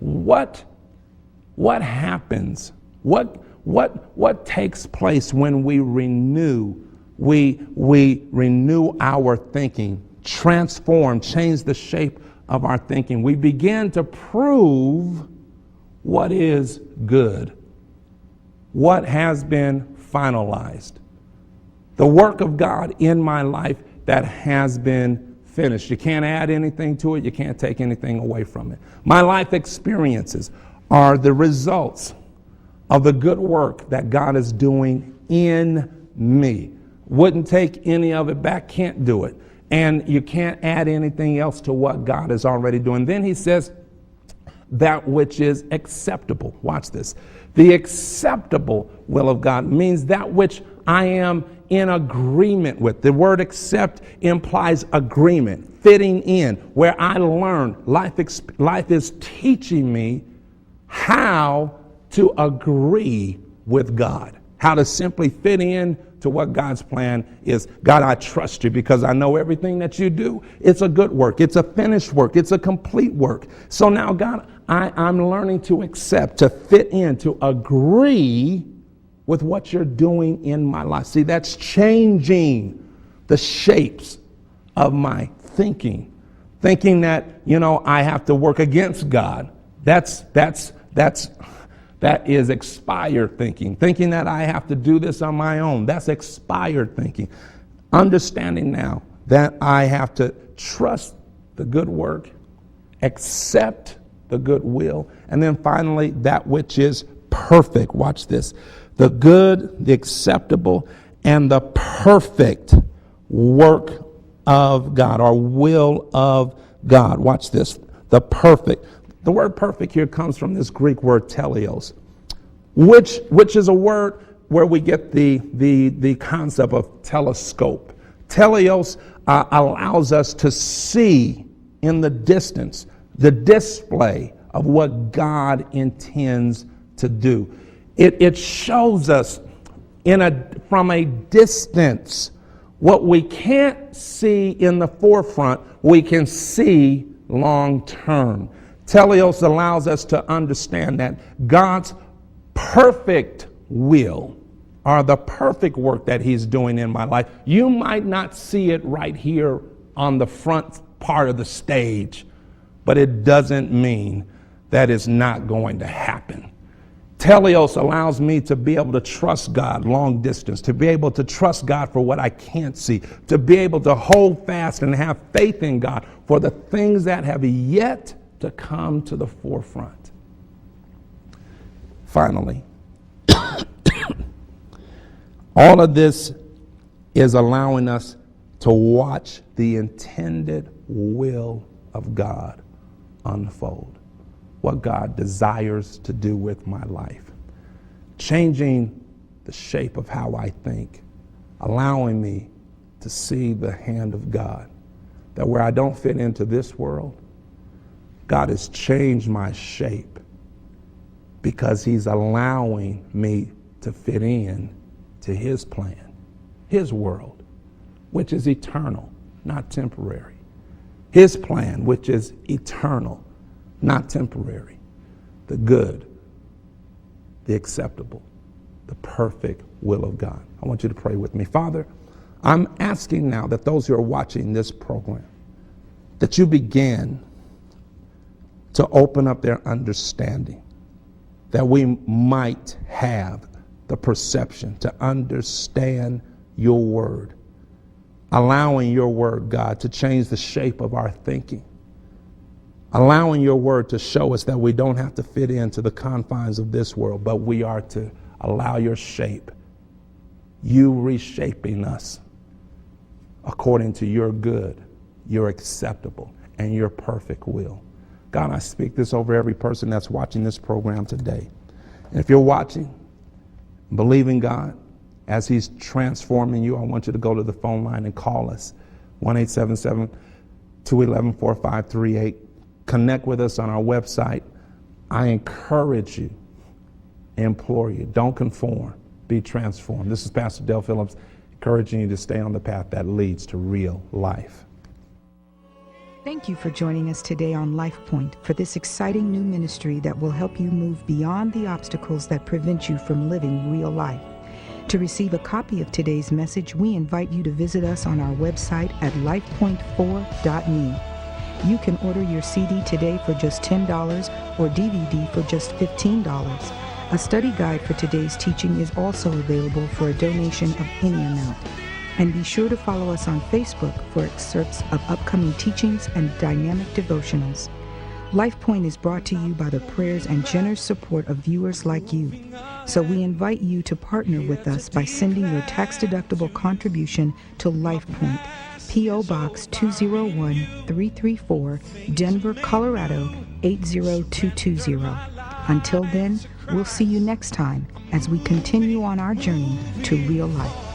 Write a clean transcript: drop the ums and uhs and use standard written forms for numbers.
what happens? What takes place when we renew? We renew our thinking, transform, change the shape of our thinking. We begin to prove what is good, what has been finalized. The work of God in my life that has been finished. You can't add anything to it. You can't take anything away from it. My life experiences are the results of the good work that God is doing in me. Wouldn't take any of it back, can't do it. And you can't add anything else to what God is already doing. Then he says, that which is acceptable. Watch this. The acceptable will of God means that which I am in agreement with. The word accept implies agreement, fitting in, where I learn. Life is teaching me how to agree with God, how to simply fit in to what God's plan is. God, I trust you because I know everything that you do. It's a good work. It's a finished work. It's a complete work. So now, God, I'm learning to accept, to fit in, to agree with what you're doing in my life. See, that's changing the shapes of my thinking. Thinking that, I have to work against God. That is expired thinking. Thinking that I have to do this on my own. That's expired thinking. Understanding now that I have to trust the good work, accept the good will, and then finally that which is perfect. Watch this. The good, the acceptable, and the perfect work of God, or will of God. Watch this. The perfect. The word perfect here comes from this Greek word teleos, which is a word where we get the concept of telescope. Teleos allows us to see in the distance the display of what God intends to do. It shows us from a distance what we can't see in the forefront, we can see long term. Teleos allows us to understand that God's perfect will, or the perfect work that he's doing in my life, you might not see it right here on the front part of the stage, but it doesn't mean that it's not going to happen. Teleos allows me to be able to trust God long distance, to be able to trust God for what I can't see, to be able to hold fast and have faith in God for the things that have yet to come to the forefront. Finally, all of this is allowing us to watch the intended will of God unfold. What God desires to do with my life. Changing the shape of how I think. Allowing me to see the hand of God. That where I don't fit into this world, God has changed my shape because he's allowing me to fit in to his plan, his world, which is eternal, not temporary. His plan, which is eternal, not temporary. The good, the acceptable, the perfect will of God. I want you to pray with me. Father, I'm asking now that those who are watching this program, that you begin to open up their understanding, that we might have the perception to understand your word, allowing your word, God, to change the shape of our thinking, allowing your word to show us that we don't have to fit into the confines of this world, but we are to allow your shape, you reshaping us according to your good, your acceptable, and your perfect will. God, I speak this over every person that's watching this program today. And if you're watching, believing God, as he's transforming you, I want you to go to the phone line and call us, 1-877-211-4538. Connect with us on our website. I encourage you, implore you, don't conform, be transformed. This is Pastor Dale Phillips, encouraging you to stay on the path that leads to real life. Thank you for joining us today on LifePoint for this exciting new ministry that will help you move beyond the obstacles that prevent you from living real life. To receive a copy of today's message, we invite you to visit us on our website at lifepoint4.me. You can order your CD today for just $10 or DVD for just $15. A study guide for today's teaching is also available for a donation of any amount. And be sure to follow us on Facebook for excerpts of upcoming teachings and dynamic devotionals. LifePoint is brought to you by the prayers and generous support of viewers like you. So we invite you to partner with us by sending your tax-deductible contribution to LifePoint, P.O. Box 201-334, Denver, Colorado 80220. Until then, we'll see you next time as we continue on our journey to real life.